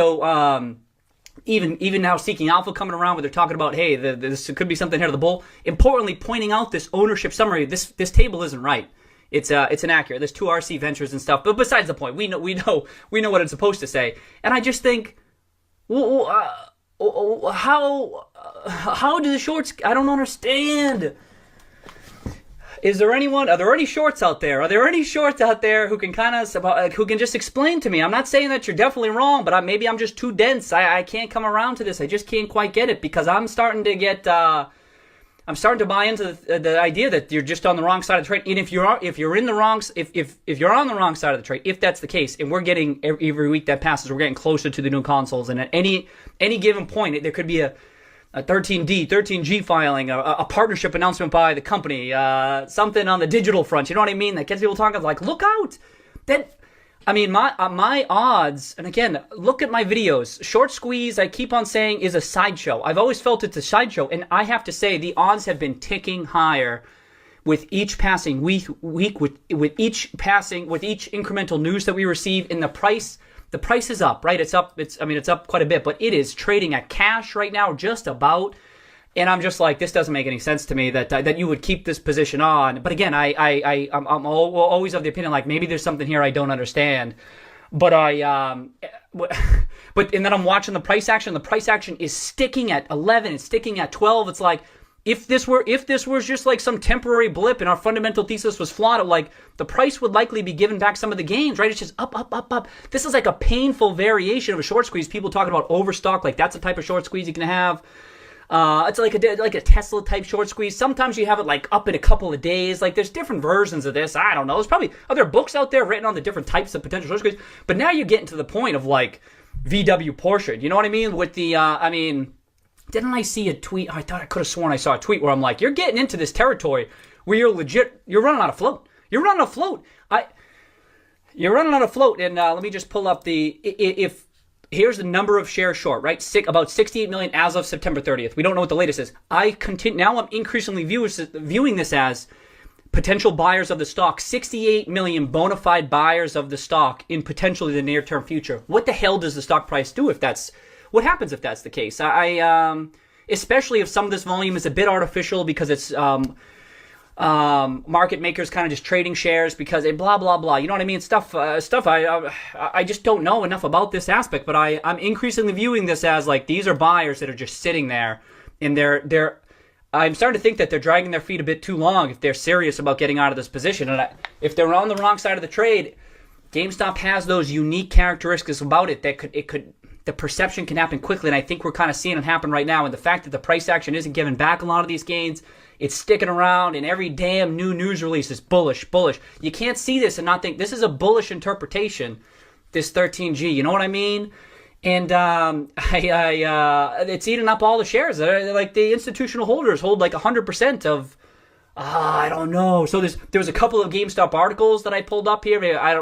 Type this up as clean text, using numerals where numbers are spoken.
So even now, Seeking Alpha coming around where they're talking about, hey, this could be something here to the bull. Importantly, pointing out this ownership summary. This table isn't right. It's inaccurate. There's 2 RC Ventures and stuff. But besides the point, we know what it's supposed to say. And I just think, how do the shorts? I don't understand. Are there any shorts out there? Are there any shorts out there who can who can just explain to me? I'm not saying that you're definitely wrong, but maybe I'm just too dense. I can't come around to this. I just can't quite get it, because I'm starting to get, I'm starting to buy into the idea that you're just on the wrong side of the trade. And if you're on the wrong side of the trade, if that's the case, and we're getting every week that passes, we're getting closer to the new consoles, and at any given point, there could be a 13G filing, a partnership announcement by the company, something on the digital front. You know what I mean? That gets people talking like, look out. My odds, and again, look at my videos. Short squeeze, I keep on saying, is a sideshow. I've always felt it's a sideshow, and I have to say the odds have been ticking higher with each passing week, with each incremental news that we receive. In the price is up, right? It's up quite a bit, but it is trading at cash right now, just about. And I'm just like, this doesn't make any sense to me that you would keep this position on. But again, I'm always of the opinion, like, maybe there's something here I don't understand. But and then I'm watching the price action. The price action is sticking at 11. It's sticking at 12. It's like, if this was just like some temporary blip and our fundamental thesis was flawed, like, the price would likely be giving back some of the gains, right? It's just up, up, up, up. This is like a painful variation of a short squeeze. People talking about overstock, like that's a type of short squeeze you can have. It's like a Tesla type short squeeze. Sometimes you have it like up in a couple of days. Like, there's different versions of this. I don't know. There's probably other books out there written on the different types of potential short squeeze. But now you're getting to the point of like VW Porsche. You know what I mean? With the, didn't I see a tweet? I thought I could have sworn I saw a tweet where I'm like, you're getting into this territory where you're running out of float. You're running out of float. And let me just pull up here's the number of shares short, right? About 68 million as of September 30th. We don't know what the latest is. Now I'm increasingly viewing this as potential buyers of the stock. 68 million bona fide buyers of the stock in potentially the near-term future. What the hell does the stock price do what happens if that's the case? Especially if some of this volume is a bit artificial because it's market makers kind of just trading shares because they blah blah blah. You know what I mean? Stuff. I just don't know enough about this aspect, but I'm increasingly viewing this as like these are buyers that are just sitting there, and I'm starting to think that they're dragging their feet a bit too long if they're serious about getting out of this position. And if they're on the wrong side of the trade, GameStop has those unique characteristics about it that the perception can happen quickly, and I think we're kind of seeing it happen right now. And the fact that the price action isn't giving back a lot of these gains, it's sticking around, and every damn new news release is bullish. You can't see this and not think this is a bullish interpretation, this 13G. You know what I mean? And it's eating up all the shares. Like, the institutional holders hold like 100% of. I don't know. So there was a couple of GameStop articles that I pulled up here. I don't.